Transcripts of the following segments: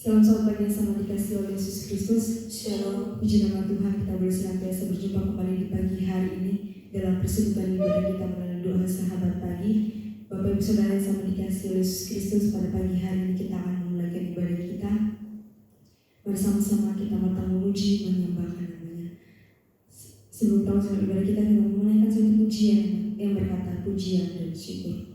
Salam selamat pagi yang sama dikasih oleh Yesus Kristus. Shalom. Puji nama Tuhan, kita boleh senantiasa berjumpa kembali di pagi hari ini dalam persibukan ibadah kita melalui doa sahabat pagi. Bapak Ibu Saudara yang sama dikasih oleh Yesus Kristus, pada pagi hari ini kita akan memulaikan ibadah kita. Bersama-sama kita mau memuji, menyembahkan namanya. Sebelum tahu sama ibadah kita menaikkan satu pujian yang berkata pujian dan syukur.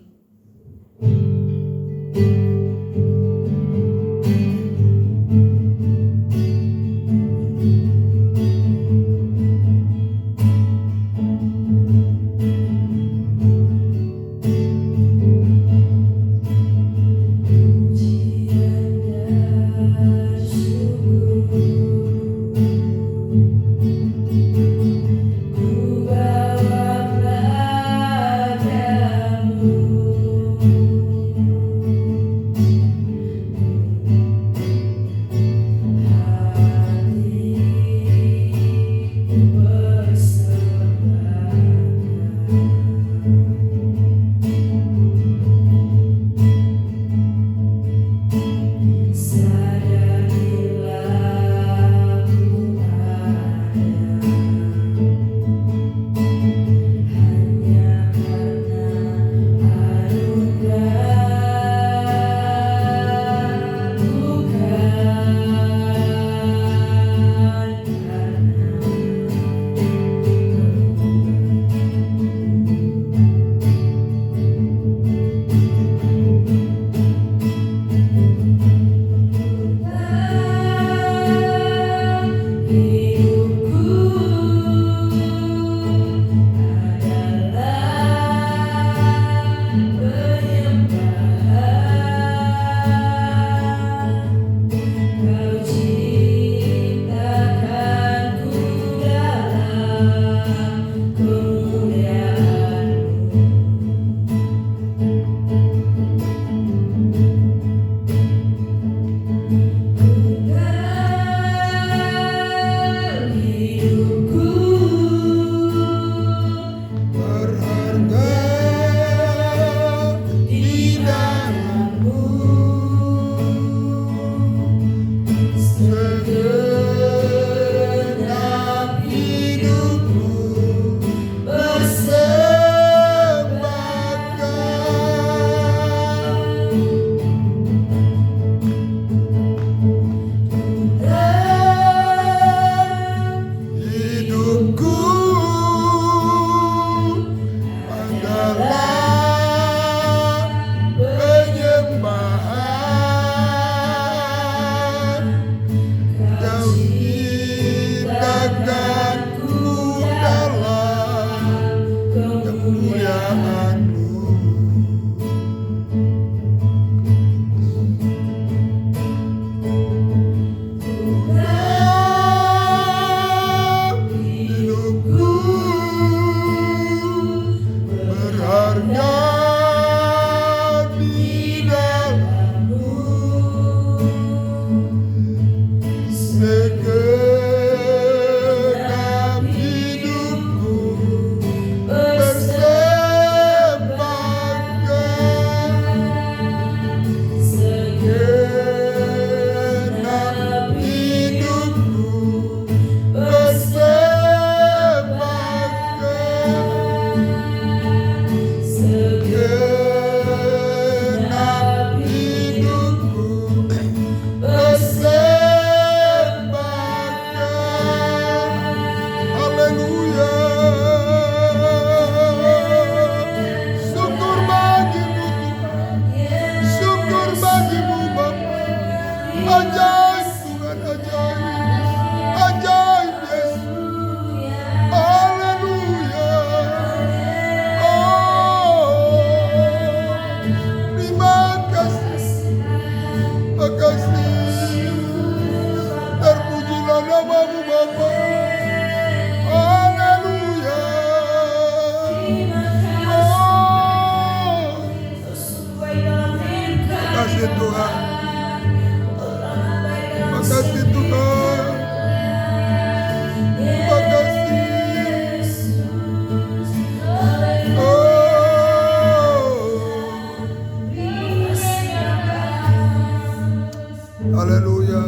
Haleluya.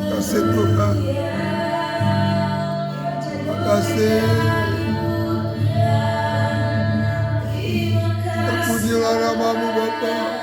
Kasih Tuhan. Kasih. Terpujilah namamu Bapa.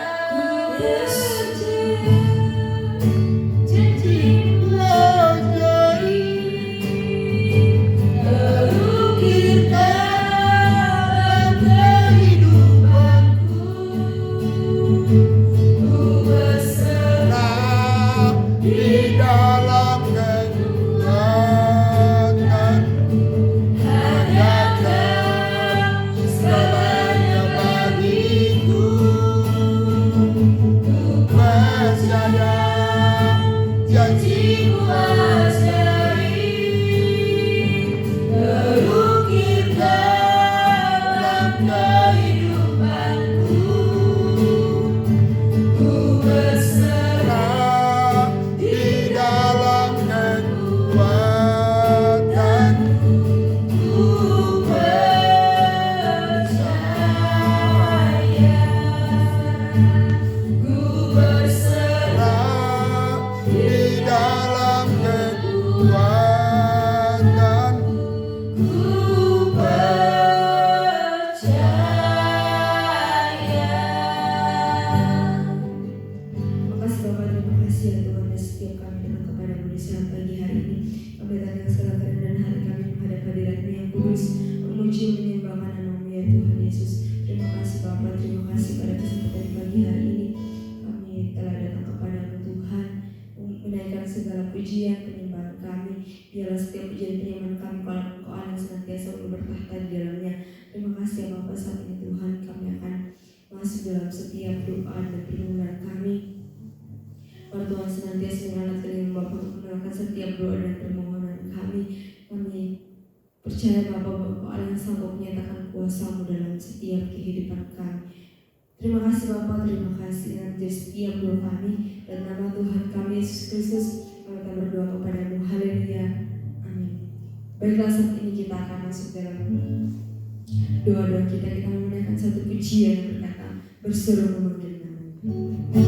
Percaya Bapa bahwa Allah yang sanggup menyatakan kuasa-Mu dalam setiap kehidupan kami. Terima kasih Bapa, terima kasih nanti setiap doa kami dan nama Tuhan kami Yesus Kristus kami akan berdoa kepada-Mu. Haleluya. Amin. Baiklah, saat ini kita akan masuk dalam doa-doa kita. Kita menaikkan satu pujian berkata berseru memanggil nama-Mu.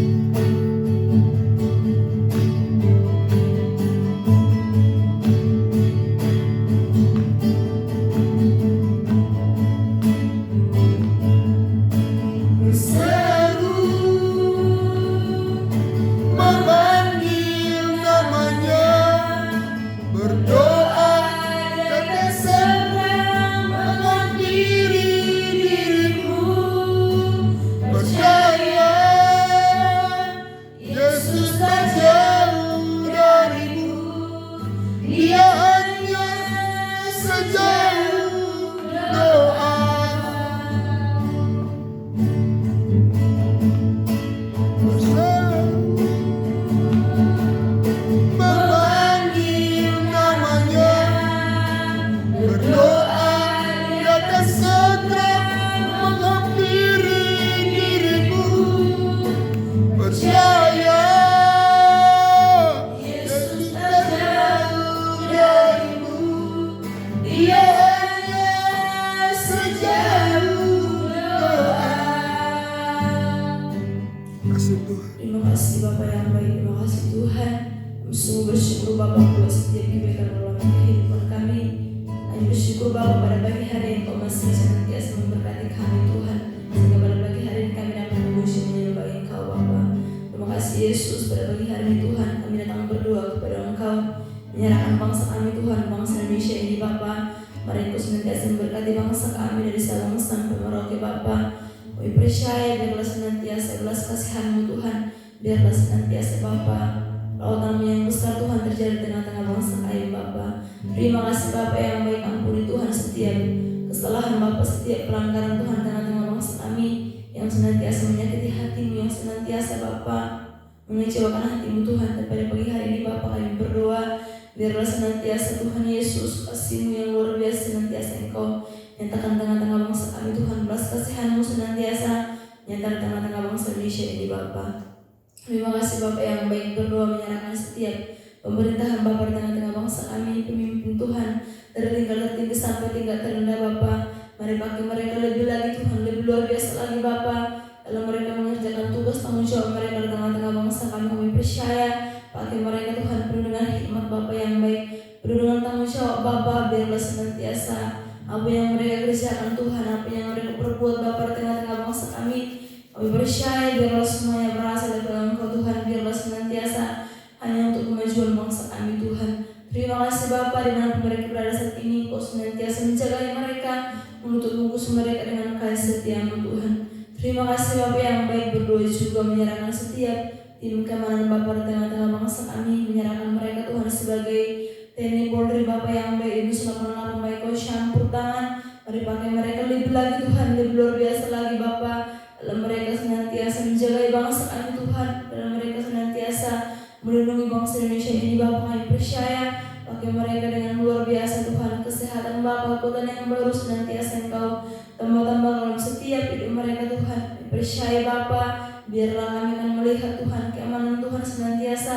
Mari pakai mereka lebih lagi Tuhan, lebih luar biasa lagi Bapa, dalam mereka mengerjakan tugas tanggung jawab biarlah senantiasa apa yang mereka kerjakan Tuhan, apa yang mereka perbuat Bapa di tengah-tengah bangsa kami percaya biarlah semuanya berasal dari Engkau Tuhan, biarlah senantiasa hanya untuk kemajuan bangsa kami Tuhan. Terima kasih Bapa, dimanapun mereka berada saat ini, Kau senantiasa menjaga mereka, menutup bungkus mereka dengan kasih setia-Mu Tuhan. Terima kasih Bapa yang baik, berdoa juga menyerahkan setiap tim keamanan Bapa di tengah-tengah bangsa kami, menyerahkan mereka Tuhan sebagai TNI Polri Bapa yang baik, Ibu selamat baik Kau campur tangan, mari pakai mereka lebih lagi Tuhan, lebih luar biasa lagi Bapa, dalam mereka senantiasa menjaga bangsa kami Tuhan, dalam mereka senantiasa melindungi bangsa Indonesia ini Bapa. Kami percaya pakai mereka dengan luar biasa Tuhan, kesehatan Bapa, kekuatan yang baru senantiasa Engkau tambah-tambah dalam setiap hidup mereka Tuhan. Kami percaya Bapa, biarlah kami akan melihat Tuhan keamanan Tuhan senantiasa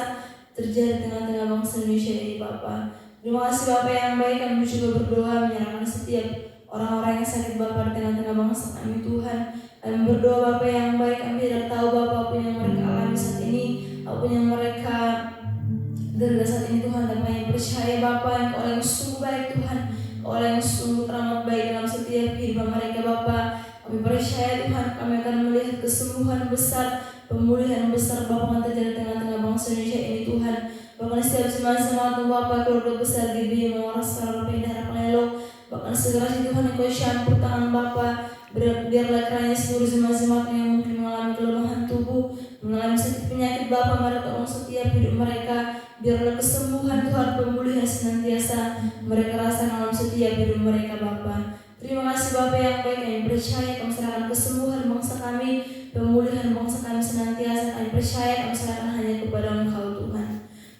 terjadi di tengah-tengah bangsa Indonesia ini Bapa. Terima kasih Bapa yang baik, kami juga berdoa menyerahkan setiap orang-orang yang sakit Bapa di tengah-tengah bangsa kami Tuhan. Kami berdoa Bapa yang baik, kami tidak tahu Bapa apa yang mereka alami saat ini, apa yang mereka derita saat ini Tuhan, dan kami percaya Bapa Engkau yang sungguh baik Tuhan, Engkau yang sungguh teramat baik dalam setiap kehidupan mereka Bapa. Kami percaya Tuhan, kami akan melihat kesembuhan besar, pemulihan besar Bapa yang terjadi di tengah-tengah bangsa Indonesia ini Tuhan. Bahkan setiap jemaat-jemaat Bapa, keluarga besar GBI Mengoras Sekarang Pindah Harapan Elok, bahkan segera Tuhan Engkau campur tangan Bapa, biarlah kiranya seluruh jemaat-jemaat yang mungkin mengalami kelemahan tubuh, mengalami sakit penyakit Bapa, mari tolong setiap hidup mereka, biarlah kesembuhan Tuhan, pemulihan senantiasa mereka rasakan dalam setiap hidup mereka Bapa. Terima kasih Bapa yang baik, kami percaya kami serahkan kesembuhan bangsa kami, pemulihan bangsa kami senantiasa, kami percaya kami serahkan hanya kepada Engkau Tuhan.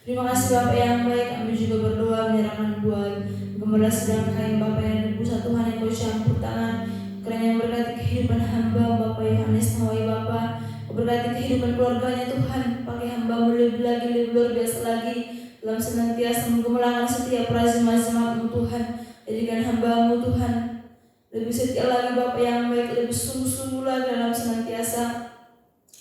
Terima kasih Bapa yang baik, kami juga berdoa menyerahkan buat Gembala sedang kain Bapa yang di pusat Tuhan yang Kau campur tangan, kiranya memberkati kehidupan hamba Bapa Yohanes Nawai Bapa, berkati kehidupan keluarganya Tuhan, pakai hamba-Mu lebih lagi, lebih luar biasa lagi dalam senantiasa menggembalakan setiap jemaat-jemaat-Mu Tuhan. Jadikan hamba-Mu Tuhan lebih setia lagi Bapa yang baik, lebih sungguh-sungguh lagi dalam senantiasa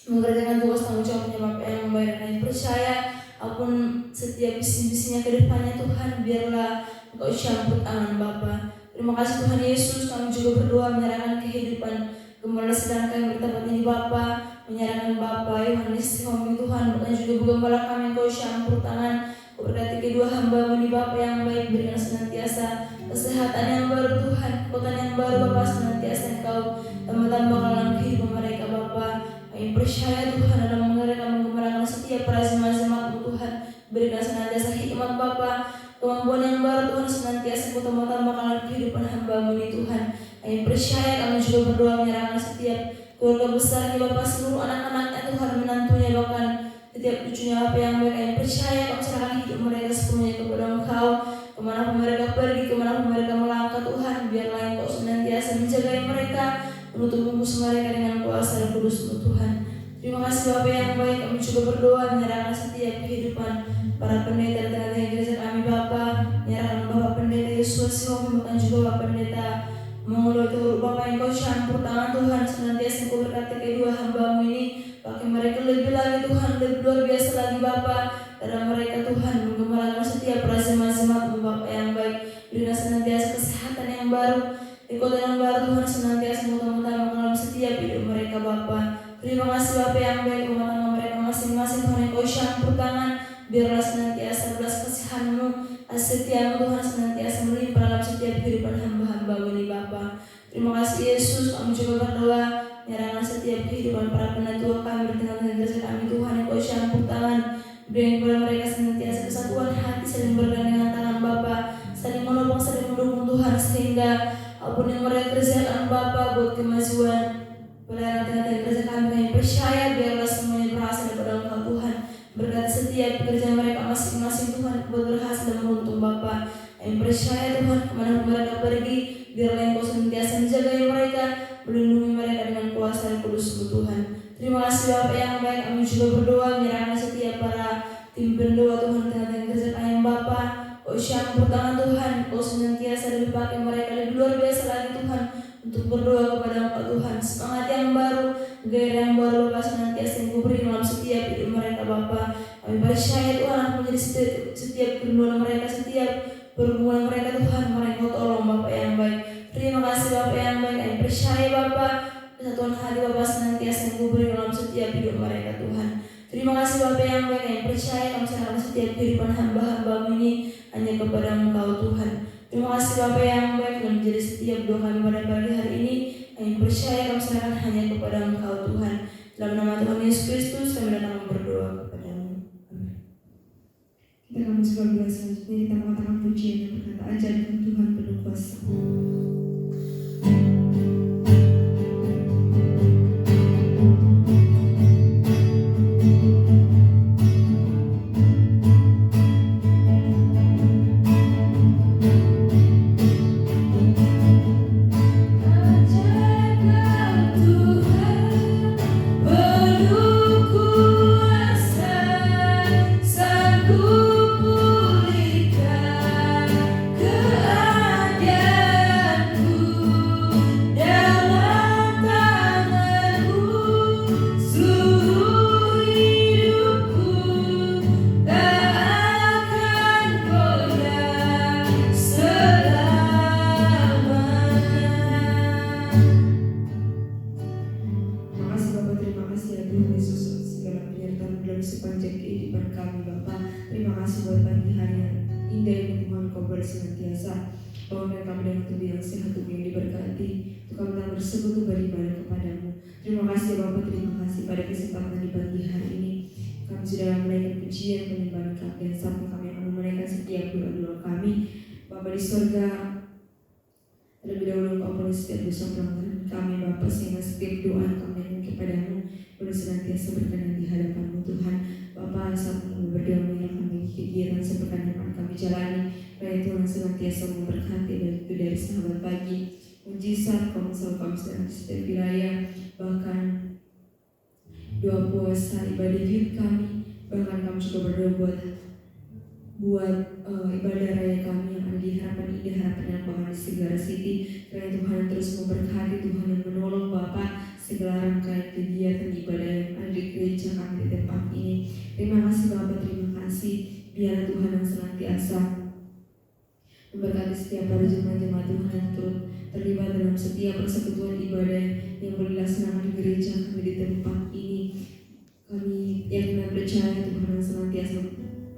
mengerjakan tugas tanggung jawabnya Bapa yang baik. Dan kami percaya apapun setiap bisi-bisinya ke depannya Tuhan, biarlah Engkau campur tangan Bapa. Terima kasih Tuhan Yesus, kami juga berdoa menyerahkan kehidupan Gembala sedang kami bertempat ini Bapa, menyerahkan Bapa Yohanes Homi Tuhan, bukan juga Gembala kami Engkau campur tangan. Kau berkati kedua hamba-Mu ini Bapa yang baik, berikan senantiasa kesehatan yang baru Tuhan, kekuatan yang baru Bapa, senantiasa Engkau tambah-tambah dalam kehidupan mereka Bapa. Kami percaya Tuhan dalam menggembalakan setiap jemaat-jemaat-Mu Tuhan, berikan senantiasa hikmat Bapa, kemampuan yang baru Tuhan, senantiasa Kau tambah-tambah dalam kehidupan hamba-Mu ini Tuhan. Kami percaya, kami juga berdoa menyerahkan setiap keluarga besarnya Bapa, seluruh anak-anaknya Tuhan, menantunya bahkan setiap cucunya Bapa yang baik. Kami percaya kami serahkan hidup mereka sepenuhnya kepada Engkau. Kemanapun mereka pergi, kemanapun mereka melangkah Tuhan, biarlah Engkau senantiasa menjaga mereka, menutup bungkus mereka dengan kuasa dan kudus-Mu Tuhan. Terima kasih Bapa yang baik, kami juga berdoa menyerahkan setiap kehidupan para pendeta dan gereja kami Bapa, menyerahkan Bapak Pendeta Yesus Sihomi, bukan juga Bapak Pendeta Mengelola Bapa yang Kau campur tangan Tuhan, senantiasa Engkau berkati kedua hamba-Mu ini, pakai mereka lebih lagi Tuhan, lebih luar biasa lagi Bapa, dalam mereka Tuhan, menggembalakan setiap jemaat-jemaat-Mu Bapa yang baik, berikan senantiasa kesehatan yang baru, kekuatan yang baru Tuhan, senantiasa mengutamakan dalam setiap hidup mereka Bapa. Terima kasih Bapa yang baik, rumah mereka masing-masing Tuhan yang Kau campur tangan, biarlah senantiasa belas kasihan-Mu, setia-Mu Tuhan, senantiasa melimpah dalam setiap kehidupan hamba-hamba-Mu ini Bapa. Terima kasih Yesus, kami juga berdoa menyerahkan setiap kehidupan para penatua kami di tengah-tengah gereja kami Tuhan yang Kau campur tangan, berikan kepada mereka senantiasa kesatuan hati, saling bergandengan tangan Bapa, saling menolong, saling mendukung Tuhan, sehingga apapun yang mereka kerjakan Bapa buat kemajuan pelayanan tengah-tengah gereja kami percaya biarlah semuanya berhasil daripada Engkau Tuhan. Berkati setiap pekerjaan mereka masing-masing Tuhan buat berhasil dan beruntung Bapa. Kami percaya Tuhan, kemana mereka pergi, biarlah Engkau senantiasa menjaga mereka, melindungi mereka dengan kuasa dan kudus-Mu Tuhan. Terima kasih Bapa yang baik, kami juga berdoa menyerahkan setiap para tim pendoa Tuhan tengah-tengah gereja kami Bapa. Kau campur tangan Tuhan, Kau senantiasa dipakai mereka lebih luar biasa lagi Tuhan, untuk berdoa kepada Engkau Tuhan. Semangat yang baru, gairah yang baru Bapa, senantiasa Engkau beri dalam setiap hidup mereka Bapa. Kami percaya Tuhan menjadi setiap kerinduan mereka, setiap pergumulan mereka Tuhan, mereka tolong Bapak yang baik. Terima kasih Bapak yang baik, kami percaya Bapak kesatuan hati Bapak senantiasa yang kubur dalam setiap hidup mereka Tuhan. Terima kasih Bapak yang baik, kami percaya kami serahkan setiap kehidupan hamba-hamba-Mu ini hanya kepada-Mu Engkau Tuhan. Terima kasih Bapak yang baik telah menjadi setiap doa kami pada pagi hari ini. Kami percaya kami serahkan hanya kepada Engkau Tuhan. Dalam nama Tuhan Yesus Kristus kami datang berdoa kepada-Mu. Amin. Kita akan mencoba doa selanjutnya. Kita mengatakan pujian yang berkata, ajarkan Tuhan penuh kuasa. Senantiasa bahwa kami dengan tubuh yang sehat, tubuh yang diberkati, untuk kami telah bersekutu beribadah kepada-Mu. Terima kasih Bapak, terima kasih pada kesempatan di pagi hari ini. Kami sudah menaikkan pujian penyembahan kami, dan sampai kami akan menaikkan setiap doa-doa kami. Bapa di surga, terlebih dahulu Engkau boleh setiap dosa pelanggaran kami Bapa, sehingga setiap doa yang kami naikkan kepada-Mu boleh senantiasa berkenan di hadapan-Mu Tuhan. Bapa, saat kami berdoa menyerahkan bagi kegiatan sepekan yang akan kami jalani, Kiranya Tuhan senantiasa memberkati, baik itu dari sahabat pagi, mujizat, konsel kami sedang di setiap wilayah, bahkan doa puasa, ibadah youth kami, bahkan kami juga berdoa buat ibadah raya kami yang ada di Harapan Indah, Harapan yang bahkan di Segara City. Kiranya Tuhan terus memberkati, Tuhan yang menolong Bapak segala rangkaian kegiatan ibadah yang ada di gereja kami di tempat ini. Terima kasih Bapak, terima kasih. Biar Tuhan yang senantiasa memberkati setiap para jemaat-jemaat Tuhan yang turut terlibat dalam setiap persekutuan ibadah yang boleh dilaksanakan di gereja kami di tempat ini. Kami yakin dan percaya Tuhan yang senantiasa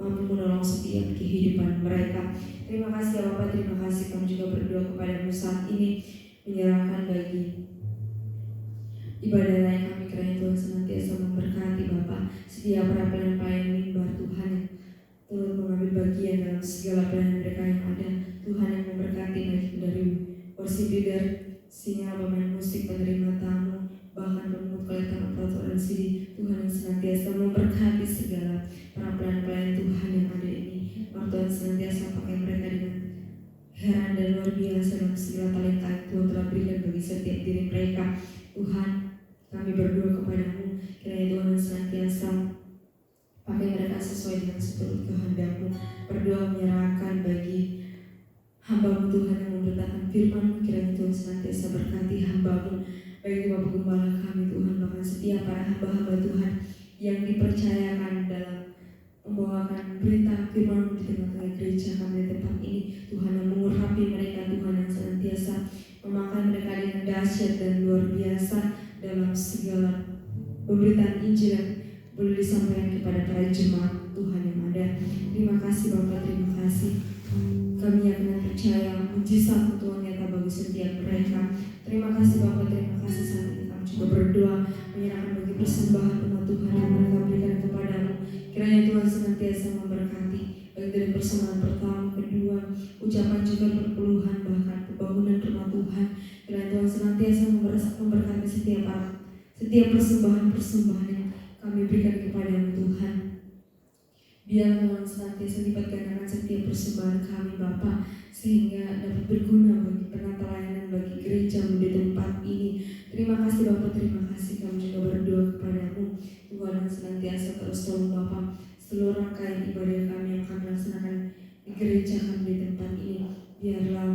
mampu menolong setiap kehidupan mereka. Terima kasih ya Bapak, terima kasih. Kami juga berdoa kepada-Mu saat ini, menyerahkan bagi ibadah lain kami. Kiranya Tuhan senantiasa memberkati Bapak setiap para pelayan-pelayan mimbar Tuhan yang turut mengambil bagian dalam segala pelayanan mereka yang ada. Tuhan yang memberkati, baik dari worship leader, sinyal, pemain musik, penerima tamu, bahkan pemungut kolektor operator dan CD. Tuhan yang senantiasa memberkati segala para pelayan-pelayan Tuhan yang ada ini. Tuhan senantiasa pakai mereka dengan heran dan luar biasa dalam segala talenta yang Tuhan telah berikan bagi setiap diri mereka. Tuhan, kami berdoa kepada-Mu, kiranya Tuhan yang senantiasa pakai mereka sesuai dengan seturut kehendak-Mu. Berdoa menyerahkan bagi hamba-Mu Tuhan yang memberitakan firman-Mu. Kiranya Tuhan senantiasa berkati hamba-Mu, baik Bapak Gembala kami Tuhan, bahkan setiap para hamba-hamba Tuhan yang dipercayakan dalam membawakan berita firman-Mu di tengah-tengah gereja kami di tempat ini. Tuhan yang mengurapi mereka, Tuhan yang senantiasa memakai mereka dengan dahsyat dan luar biasa dalam segala pemberitaan Injil yang boleh disampaikan kepada para jemaat Tuhan yang ada. Terima kasih Bapak, terima kasih. Kami yakin percaya mujizat Tuhan nyata bagi setiap mereka. Terima kasih Bapak, terima kasih. Saat ini kami juga berdoa menyerahkan bagi persembahan umat Tuhan yang mereka berikan kepada-Mu. Kiranya Tuhan senantiasa memberkati, baik dari persembahan pertama, kedua, ucapan juga perpuluhan, bahkan pembangunan rumah Tuhan. Kiranya Tuhan senantiasa memberkati setiap persembahan yang kami berikan kepada-Mu Tuhan. Biar Tuhan senantiasa lipat gandakan setiap persembahan kami Bapa, sehingga dapat berguna bagi penata layanan bagi gereja-Mu di tempat ini. Terima kasih Bapa, terima kasih. Kami juga berdoa kepada-Mu Tuhan yang senantiasa terus tolong Bapa seluruh rangkaian ibadah kami yang kami laksanakan di gereja kami di tempat ini. Biarlah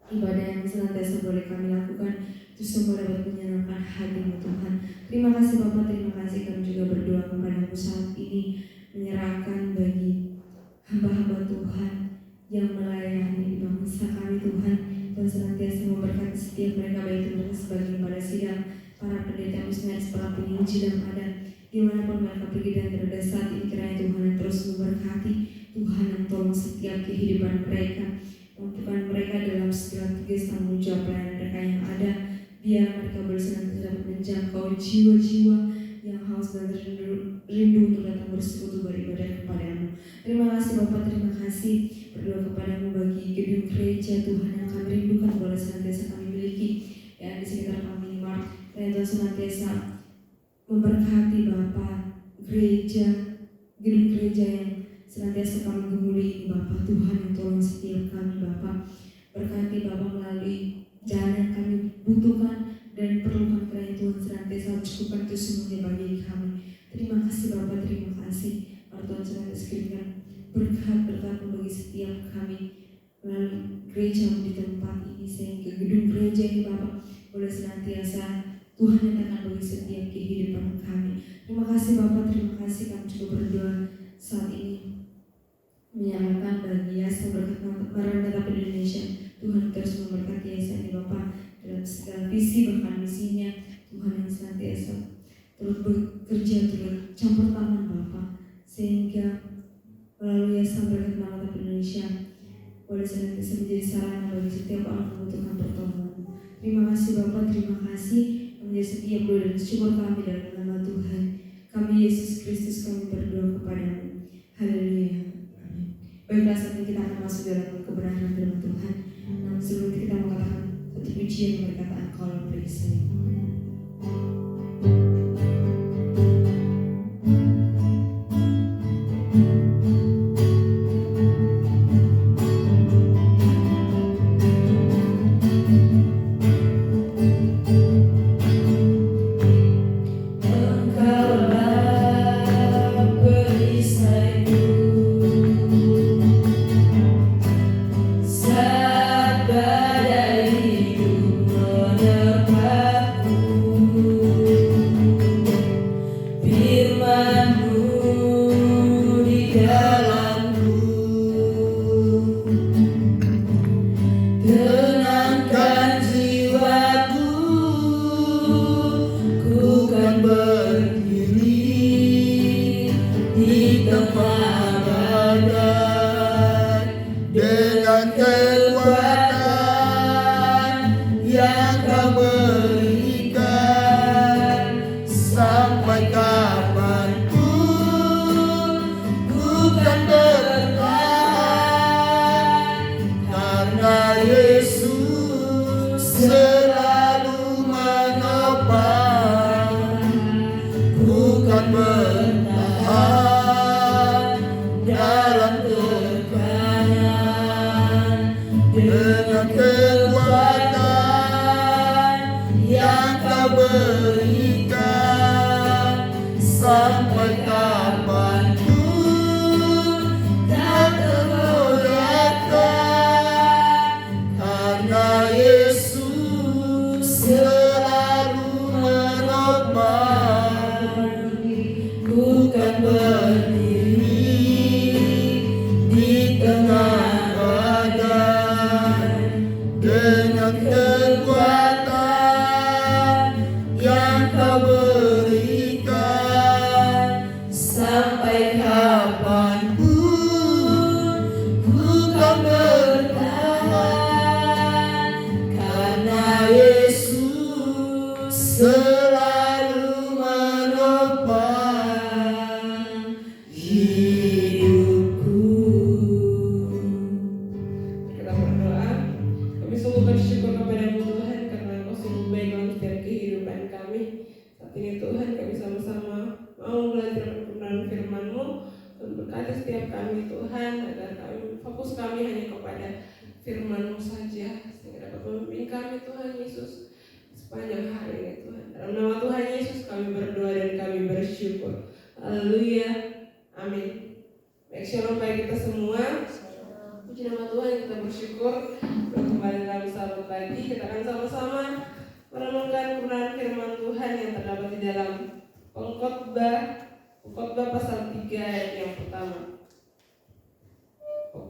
ibadah yang senantiasa boleh kami lakukan itu semua dapat menyenangkan hati-Mu Tuhan. Terima kasih Bapa, terima kasih. Kami juga berdoa kepada-Mu saat ini, menyerahkan bagi hamba-hamba Tuhan bangsa kami Tuhan. Tuhan senantiasa memberkati setiap mereka, baik itu mereka sebagian pada sidang, para pendeta misionaris, para penginjil yang ada dimanapun mereka pergi dan berada saat ini. Kiranya Tuhan yang terus memberkati, Tuhan yang tolong setiap kehidupan mereka, mampukan mereka dalam segala tugas tanggung jawab pelayanan mereka yang ada. Biar mereka bersenantiasa dapat menjangkau jiwa-jiwa yang haus dan rindu untuk datang bersekutu beribadah kepadamu. Terima kasih Bapak, terima kasih. Berdoa kepadamu bagi gedung gereja Tuhan yang kami rindukan, boleh senantiasa kami miliki ya di sekitar kami, Mart. Dan Tuhan senantiasa memberkati Bapak gereja, gedung gereja yang senantiasa kami gumuli ini Bapak. Tuhan yang tolong setiap kami Bapak. Berkati Bapak melalui jalan yang kami butuhkan dan perlukan, kiranya Tuhan senantiasa cukupkan itu semuanya bagi kami. Terima kasih Bapak, terima kasih. Tuhan senantiasa berikan berkat-berkat bagi setiap kami melalui gereja di tempat ini, sehingga gedung gereja ini Bapak boleh senantiasa Tuhan nyatakan bagi setiap kehidupan kami. Terima kasih Bapak, terima kasih. Kami juga berdoa saat ini menyalakan bagi Yayasan Berkat Maranatha Indonesia. Tuhan terus memberkati yayasan ini Bapak dalam segala visi bahkan misinya. Tuhan yang senantiasa terus bekerja, terus campur tangan Bapak, sehingga melalui Yayasan Berkat Maranatha Indonesia boleh senantiasa menjadi sarana bagi setiap orang yang membutuhkan pertolongan. Terima kasih Bapak, terima kasih menjadi setiap doa dan syukur kami dalam nama Tuhan kami Yesus Kristus. Kami berdoa kepadamu. Haleluya. Amin. Baiklah, saat ini kita akan masuk dalam kebenaran firman Tuhan. Namun sebelum itu kita mengatakan satu pujian yang berkata Engkau lah berisai.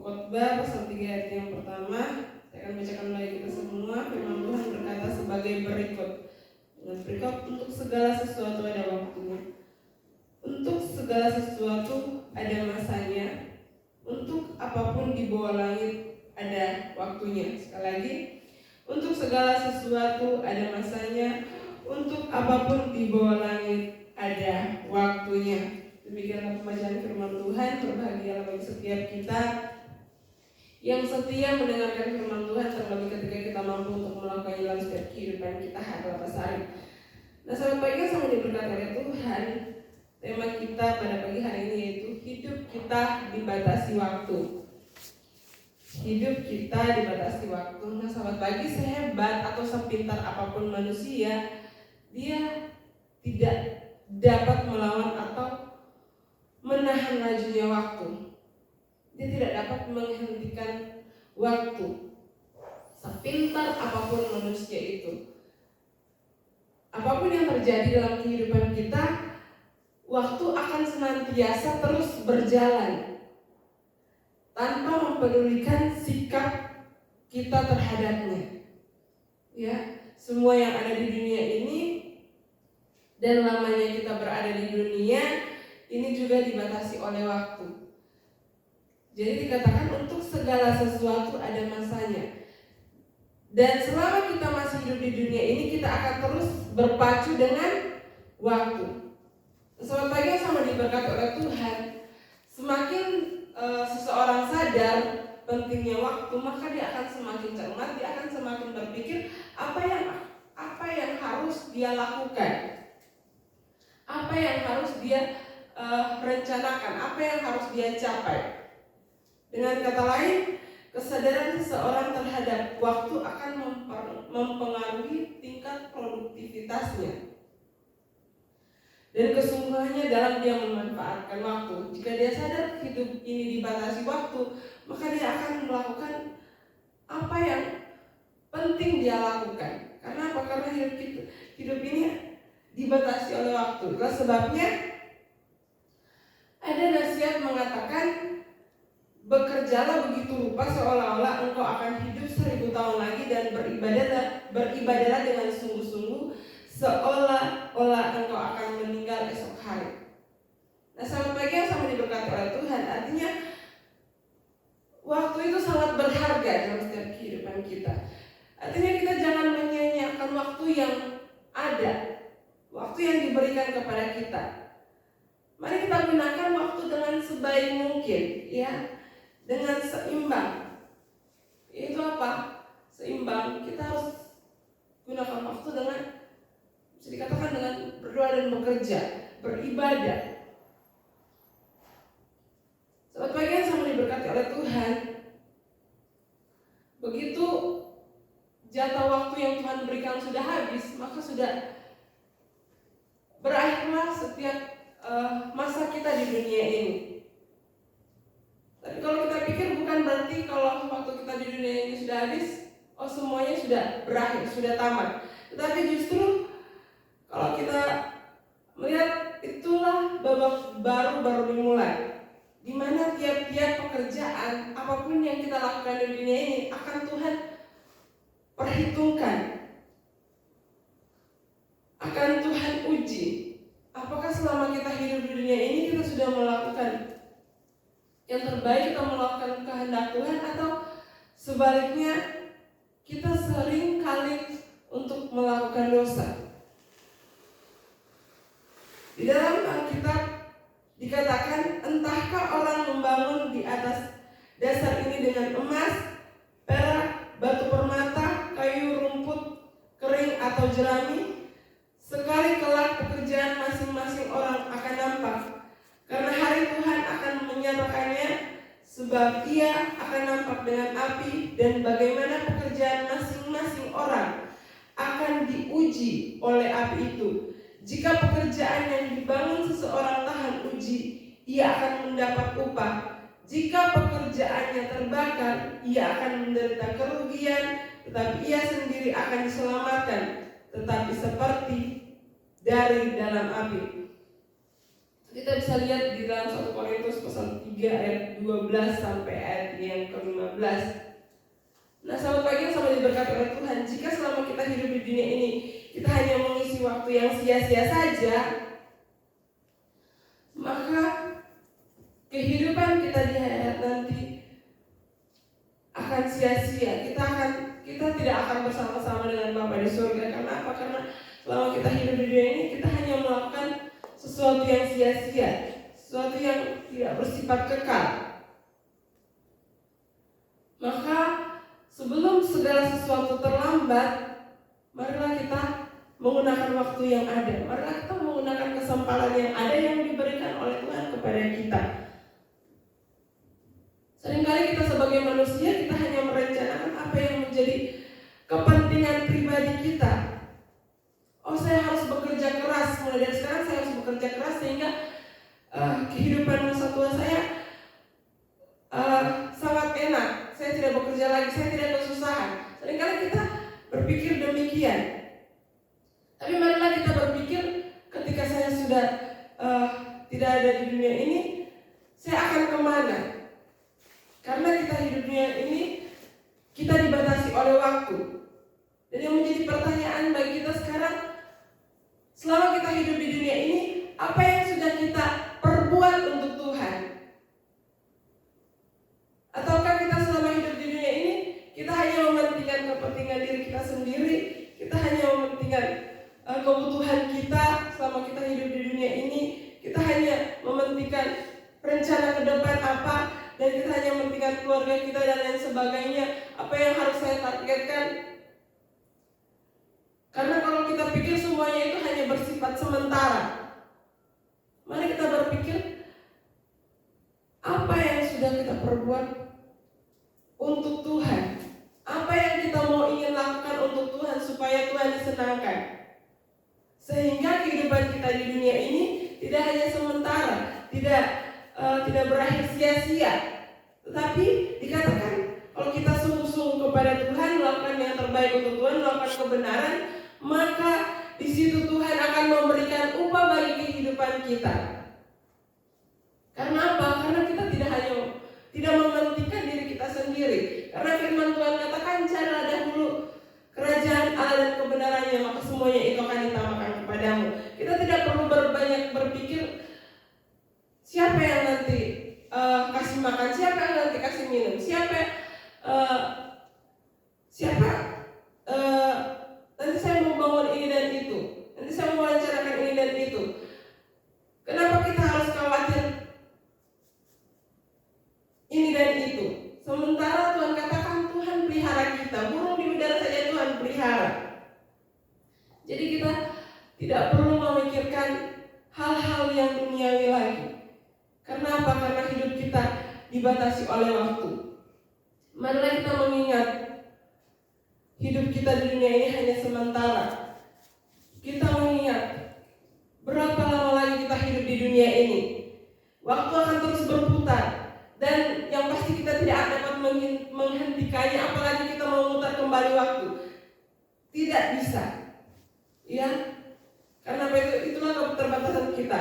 Khotbah pasal 3 ayat yang pertama. Saya akan bacakan bagi kita semua. Firman Tuhan berkata sebagai berikut. Dengan berikut, untuk segala sesuatu ada waktunya. Untuk segala sesuatu ada masanya. Untuk apapun di bawah langit ada waktunya. Sekali lagi, untuk segala sesuatu ada masanya. Untuk apapun di bawah langit ada waktunya. Demikianlah pembacaan firman Tuhan. Berbahagialah bagi setiap kita yang setia mendengarkan firman Tuhan, terlebih ketika kita mampu untuk melakukannya dalam setiap kehidupan kita hari. Nah, sahabat pagi sama diberkati oleh Tuhan. Tema kita pada pagi hari ini yaitu hidup kita dibatasi waktu. Hidup kita dibatasi waktu. Nah, sahabat pagi, sehebat atau sepintar apapun manusia, dia tidak dapat melawan atau menahan lajunya waktu. Dia tidak dapat menghentikan waktu. Sepintar apapun manusia itu, apapun yang terjadi dalam kehidupan kita, waktu akan senantiasa terus berjalan tanpa mempedulikan sikap kita terhadapnya. Ya, semua yang ada di dunia ini dan lamanya kita berada di dunia ini juga dibatasi oleh waktu. Jadi dikatakan untuk segala sesuatu ada masanya. Dan selama kita masih hidup di dunia ini, kita akan terus berpacu dengan waktu. Selamat pagi yang sama diberkati oleh Tuhan. Semakin seseorang sadar pentingnya waktu, maka dia akan semakin cermat, dia akan semakin berpikir apa yang harus dia lakukan, apa yang harus dia rencanakan, apa yang harus dia capai. Dengan kata lain, kesadaran seseorang terhadap waktu akan mempengaruhi tingkat produktivitasnya dan kesungguhannya dalam dia memanfaatkan waktu. Jika dia sadar hidup ini dibatasi waktu, maka dia akan melakukan apa yang penting dia lakukan. Karena apa? Karena hidup ini dibatasi oleh waktu. Itulah sebabnya ada nasihat mengatakan, bekerjalah begitu rupa seolah-olah engkau akan hidup 1000 tahun lagi, dan beribadahlah dengan sungguh-sungguh seolah-olah engkau akan meninggal esok hari. Nah, sahabat pagi yang sama diberkati oleh Tuhan, artinya waktu itu sangat berharga dalam setiap kehidupan kita. Artinya kita jangan menyia-nyiakan waktu yang ada, waktu yang diberikan kepada kita. Mari kita gunakan waktu dengan sebaik mungkin, ya, dengan seimbang. Itu apa? Seimbang. Kita harus gunakan waktu dengan, bisa dikatakan dengan berdoa dan bekerja, beribadah. Selamat pagi yang sama diberkati oleh Tuhan. Begitu jatah waktu yang Tuhan berikan sudah habis, maka sudah berakhirlah setiap masa kita di dunia ini. Tapi kalau kita pikir, bukan berarti kalau waktu kita di dunia ini sudah habis, semuanya sudah berakhir, sudah tamat. Tetapi justru kalau kita melihat, itulah babak baru dimulai, di mana tiap-tiap pekerjaan apapun yang kita lakukan di dunia ini akan Tuhan perhitungkan, akan Tuhan uji. Apakah selama kita hidup di dunia ini kita sudah melakukan yang terbaik, kita melakukan kehendak Tuhan, atau sebaliknya kita sering kali untuk melakukan dosa. Di dalam Alkitab dikatakan, entahkah orang membangun di atas dasar ini dengan emas, perak, batu permata, kayu, rumput kering atau jerami, sekali kelak pekerjaan masing-masing orang akan nampak, karena hari Tuhan akan menyatakannya, sebab Ia akan nampak dengan api, dan bagaimana pekerjaan masing-masing orang akan diuji oleh api itu. Jika pekerjaan yang dibangun seseorang tahan uji, ia akan mendapat upah. Jika pekerjaannya terbakar, ia akan menderita kerugian, tetapi ia sendiri akan diselamatkan, tetapi seperti dari dalam api. Kita bisa lihat di dalam 1 Korintus pasal 3 ayat 12 sampai ayat yang ke-15. Nah, sahabat pagi yang sama diberkati oleh Tuhan, jika selama kita hidup di dunia ini kita hanya mengisi waktu yang sia-sia saja, maka kehidupan kita di akhirat nanti akan sia-sia. Kita tidak akan bersama-sama dengan Bapa di surga. Karena apa? Karena selama kita hidup di dunia ini kita hanya melakukan sesuatu yang sia-sia, sesuatu yang tidak bersifat kekal. Maka sebelum segala sesuatu terlambat, marilah kita menggunakan waktu yang ada. Marilah kita menggunakan kesempatan yang ada yang diberikan oleh Tuhan kepada kita. Seringkali kita sebagai manusia, kita hanya merencanakan apa yang menjadi kepentingan pribadi kita. Oh, saya harus bekerja keras, mulai dari sekarang saya harus bekerja keras sehingga kehidupan masa tua saya sangat enak. Saya tidak bekerja lagi, saya tidak kesusahan. Seringkali kita berpikir demikian. Tapi marilah kita berpikir ketika saya sudah tidak ada di dunia ini, saya akan kemana? Karena kita hidup di dunia ini, kita dibatasi oleh waktu. Dan yang menjadi pertanyaan bagi kita sekarang, selama kita hidup di dunia ini, apa yang sudah kita perbuat untuk Tuhan? Ataukah kita selama hidup di dunia ini, kita hanya mementingkan kepentingan diri kita sendiri, kita hanya mementingkan kebutuhan kita selama kita hidup di dunia ini, kita hanya mementingkan rencana ke depan apa, dan kita hanya mementingkan keluarga kita dan lain sebagainya, apa yang harus saya targetkan. Karena kalau kita pikir semuanya itu hanya bersifat sementara, mari kita berpikir apa yang sudah kita perbuat untuk Tuhan, apa yang kita mau ingin lakukan untuk Tuhan supaya Tuhan disenangkan, sehingga kehidupan kita di dunia ini tidak hanya sementara, tidak berakhir sia-sia, tetapi dikatakan kalau kita sungguh-sungguh kepada Tuhan, melakukan yang terbaik untuk Tuhan, melakukan kebenaran, maka di situ Tuhan akan memberikan upah bagi kehidupan kita. Karena apa? Karena kita tidak mementingkan diri kita sendiri. Karena firman Tuhan katakan, carilah dahulu kerajaan Allah dan kebenarannya, maka semuanya itu akan ditambahkan kepadamu. Kita tidak perlu berbanyak berpikir siapa yang nanti kasih makan, siapa yang nanti kasih minum, nanti saya mau bangun ini dan itu, nanti saya mau merencanakan ini dan itu. Kenapa kita harus khawatir ini dan itu? Sementara Tuhan katakan Tuhan pelihara kita, burung di udara saja Tuhan pelihara. Jadi kita tidak perlu memikirkan hal-hal yang duniawi lagi. Karena apa? Karena hidup kita dibatasi oleh waktu. Marilah kita mengingat hidup kita di dunia ini hanya sementara. Kita mengingat berapa lama lagi kita hidup di dunia ini. Waktu akan terus berputar, dan yang pasti kita tidak dapat menghentikannya, apalagi kita memutar kembali waktu. Tidak bisa, ya. Karena itulah keterbatasan kita.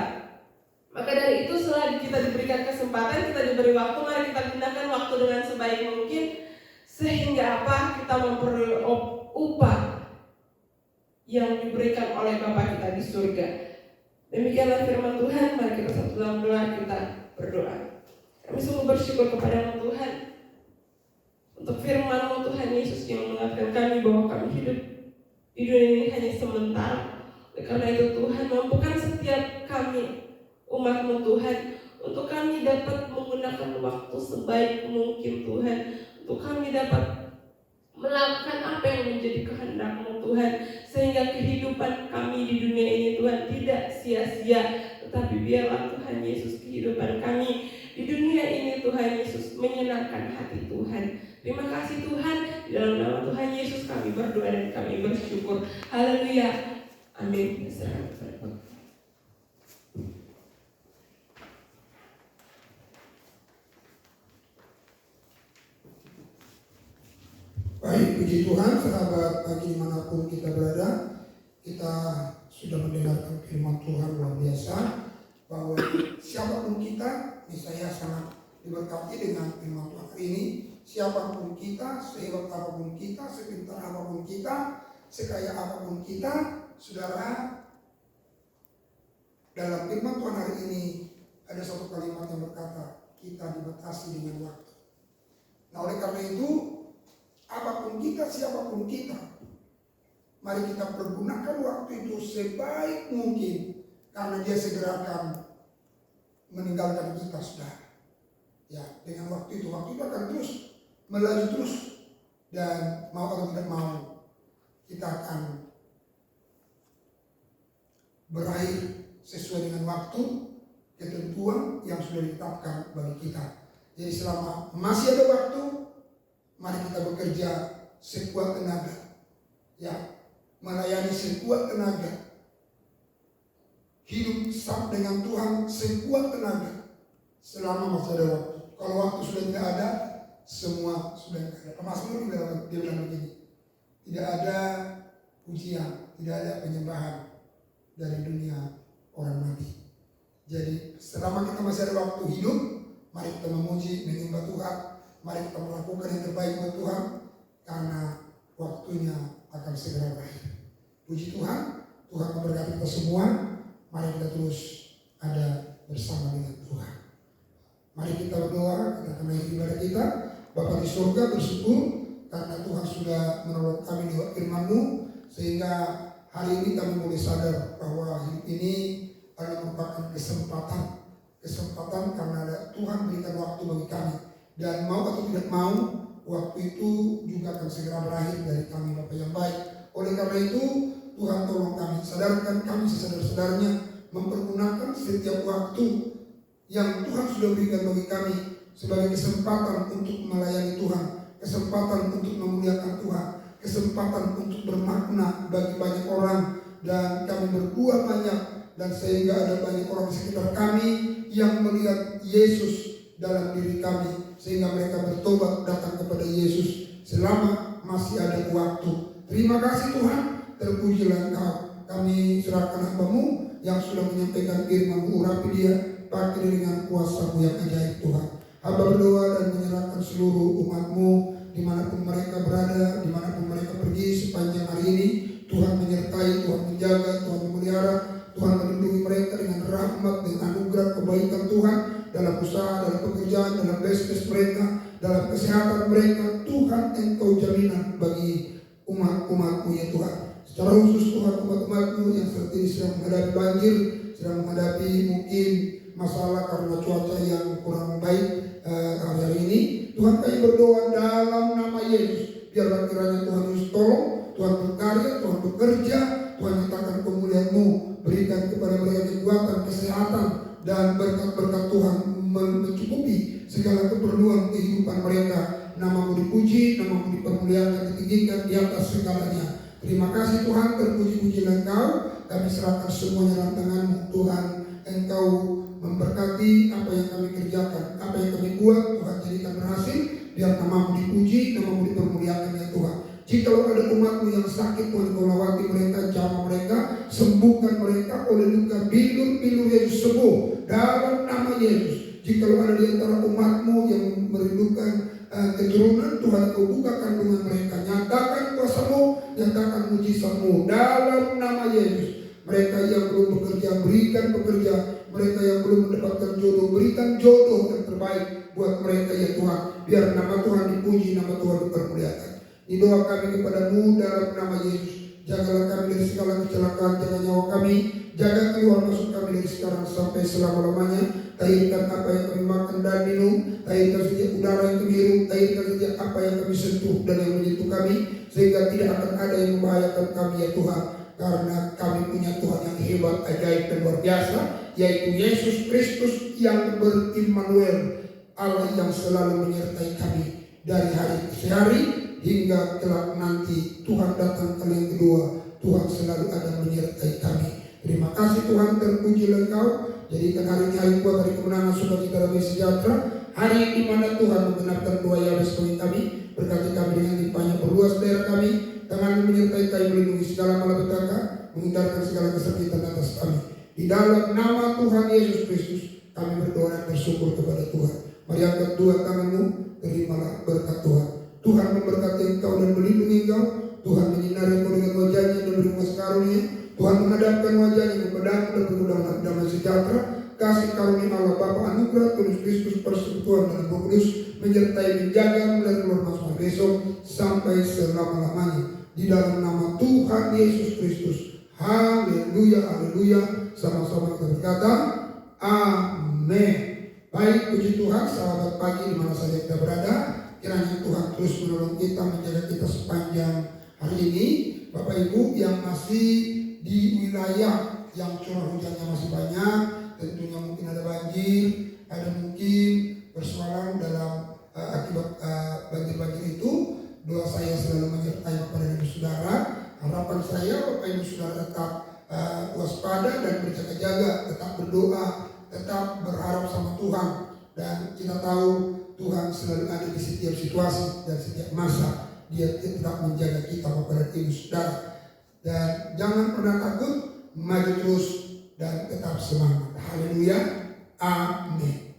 Maka dari itu, setelah kita diberikan kesempatan, kita diberi waktu, mari kita gunakan waktu dengan sebaik mungkin, sehingga apa? Kita memperoleh upah yang diberikan oleh Bapa kita di surga. Demikianlah firman Tuhan. Mari kita satu dalam doa, kita berdoa. Kami sungguh bersyukur kepada Tuhan untuk firman Tuhan Yesus yang mengingatkan kami bahwa kami hidup di dunia ini hanya sementara. Oleh karena itu Tuhan, mampukan setiap kami umat-Mu Tuhan, untuk kami dapat menggunakan waktu sebaik mungkin Tuhan, untuk kami dapat melakukan apa yang menjadi kehendak-Mu Tuhan, sehingga kehidupan kami di dunia ini Tuhan tidak sia-sia, tetapi biarlah Tuhan Yesus kehidupan kami di dunia ini Tuhan Yesus menyenangkan hati Tuhan. Terima kasih Tuhan, di dalam nama Tuhan Yesus kami berdoa dan kami bersyukur. Haleluya, amin. Baik, puji Tuhan, sahabat pagi dimanapun kita berada, kita sudah mendengarkan firman Tuhan luar biasa, bahwa kita, saya sangat diberkati dengan firman Tuhan hari ini. Siapapun kita, sehebat apapun kita, sepintar apapun kita, sekaya apapun kita, saudara, dalam firman Tuhan hari ini ada satu kalimat yang berkata, kita dibatasi dengan waktu. Nah, oleh karena itu, apapun kita, siapapun kita, mari kita pergunakan waktu itu sebaik mungkin, karena dia segera akan meninggalkan kita, saudara. Ya, dengan waktu itu akan terus melaju terus, dan mau atau tidak mau kita akan berakhir sesuai dengan waktu ketentuan yang sudah ditetapkan bagi kita. Jadi selama masih ada waktu, mari kita bekerja sekuat tenaga, ya, melayani sekuat tenaga, hidup sama dengan Tuhan sekuat tenaga selama masih ada waktu. Kalau waktu sudah tidak ada, semua sudah tidak ada. Pemazmur dia bilang begini, tidak ada pujian, tidak ada penyembahan dari dunia orang mati. Jadi selama kita masih ada waktu hidup, mari kita memuji, menyembah Tuhan, mari kita melakukan yang terbaik buat Tuhan, karena waktunya akan segera berakhir. Puji Tuhan, Tuhan memberkati kita semua. Mari kita terus ada bersama dengan Tuhan. Mari kita berdoa, kita kenai ibadah kita. Bapa di surga, bersyukur karena Tuhan sudah menolong kami lewat firman-Mu, sehingga hari ini kami boleh sadar bahwa hidup ini adalah merupakan kesempatan karena ada Tuhan berikan waktu bagi kami, dan mau atau tidak mau waktu itu juga akan segera berakhir dari kami, Bapa yang baik. Oleh karena itu Tuhan tolong kami, sadarkan kami sesadar-sadarnya mempergunakan setiap waktu yang Tuhan sudah berikan bagi kami sebagai kesempatan untuk melayani Tuhan, kesempatan untuk memuliakan Tuhan, kesempatan untuk bermakna bagi banyak orang, dan kami berbuah banyak, dan sehingga ada banyak orang di sekitar kami yang melihat Yesus dalam diri kami, sehingga mereka bertobat datang kepada Yesus selama masih ada waktu. Terima kasih Tuhan, terpujilah Engkau. Kami serahkan hamba-Mu yang sudah menyampaikan firman-Mu, urapi dia, pakai dengan kuasa-Mu yang ajaib Tuhan. Hamba berdoa dan menyerahkan seluruh umat-Mu dimanapun mereka berada, dimanapun mereka pergi sepanjang hari ini. Tuhan menyertai, Tuhan menjaga, Tuhan memelihara, Tuhan melindungi mereka dengan rahmat, dengan anugerah kebaikan Tuhan dalam usaha, dalam pekerjaan, dalam bisnis mereka, dalam kesehatan mereka. Tuhan, Engkau jaminan bagi umat-umat-Mu ya Tuhan. Secara khusus Tuhan, umat-umat-Mu yang saat ini sedang menghadapi banjir, sedang menghadapi mungkin masalah karena cuaca yang kurang baik hari ini. Tuhan, kami berdoa dalam nama Yesus, biarlah kiranya Tuhan Yesus tolong, Tuhan berkarya, Tuhan bekerja, Tuhan nyatakan kemuliaan-Mu, berikan kepada mereka kekuatan, kesehatan, dan berkat-berkat Tuhan mencukupi segala keperluan kehidupan mereka. Nama-Mu dipuji, Nama-Mu dipermuliakan, ditinggikan di atas segalanya. Terima kasih Tuhan, terpuji-pujilah Engkau. Kami serahkan semuanya dalam Tangan-Mu Tuhan. Engkau memberkati apa yang kami kerjakan, apa yang kami buat, Tuhan jadikan berhasil. Biar Nama-Mu dipuji, Nama-Mu dipermuliakan ya Tuhan. Jika ada umat-Mu yang sakit, Tuhan Kau lawati mereka, jamah mereka, sembuhkan mereka oleh luka bilur-bilur Yesus, sembuh dalam nama Yesus. Jika ada di antara umat-Mu yang merindukan keturunan, Tuhan Kau buka kandungan mereka, nyatakan kuasa-Mu, nyatakan mujizat-Mu dalam nama Yesus. Mereka yang belum bekerja, berikan pekerja. Mereka yang belum mendapatkan jodoh, berikan jodoh yang terbaik buat mereka ya Tuhan. Biar nama Tuhan dipuji, nama Tuhan dipermuliakan. Ini doa kami kepada-Mu dalam nama Yesus. Jagalah kami dari segala kecelakaan, jaga nyawa kami, jaga keluar masuk kami dari sekarang sampai selama-lamanya. Tahirkan apa yang kami makan dan minum, tahirkan saja udara yang kami hirup, tahirkan saja apa yang kami sentuh dan yang menyentuh kami, sehingga tidak akan ada yang membahayakan kami ya Tuhan. Karena kami punya Tuhan yang hebat, ajaib dan luar biasa, yaitu Yesus Kristus yang berimmanuel, Allah yang selalu menyertai kami dari hari ke hari hingga kelak nanti Tuhan datang kali yang kedua. Tuhan selalu ada menyertai kami. Terima kasih Tuhan, terpujilah Engkau. Jadikan hari ini hari buat hari kemenangan, sukacita damai sejahtera, hari di mana Tuhan menggenapkan doa Yahweh bagi kami. Berkati kami dengan limpahnya, perluas daerah kami, tangan menyertai kami, melindungi segala malapetaka, menghindarkan segala kesakitan atas kami. Di dalam nama Tuhan Yesus Kristus kami berdoa dan bersyukur kepada Tuhan. Mari angkat dua tanganmu, terimalah berkat Tuhan. Tuhan memberkati engkau dan melindungi engkau. Tuhan menyinari engkau dengan wajahnya dan beri kasih karunia. Tuhan menghadapkan wajahnya kepadamu dan berkudakan damai sejahtera. Kasih karunia Allah Bapa, anugerah Tuhan Kristus, persekutuan dan Roh Kudus menyertai menjaga mulai keluar masuk besok sampai selama-lamanya. Di dalam nama Tuhan Yesus Kristus. Haleluya, haleluya. Sama-sama kita berkata, amin. Baik, puji Tuhan, sahabat pagi di mana saja kita berada. Kiranya Tuhan terus menolong kita, menjaga kita sepanjang hari ini. Bapak Ibu yang masih di wilayah yang curah hujannya masih banyak, tentunya mungkin ada banjir, ada mungkin persoalan dalam akibat banjir-banjir itu. Doa saya selalu menyertai Bapak dan Ibu Saudara. Harapan saya Bapak Ibu Saudara tetap waspada dan berjaga-jaga, tetap berdoa, tetap berharap sama Tuhan. Dan kita tahu Tuhan selalu ada di setiap situasi dan setiap masa. Dia tetap menjaga kita Bapak dan Ibu Saudara. Dan jangan pernah takut, maju terus dan tetap semangat. Haleluya, amin.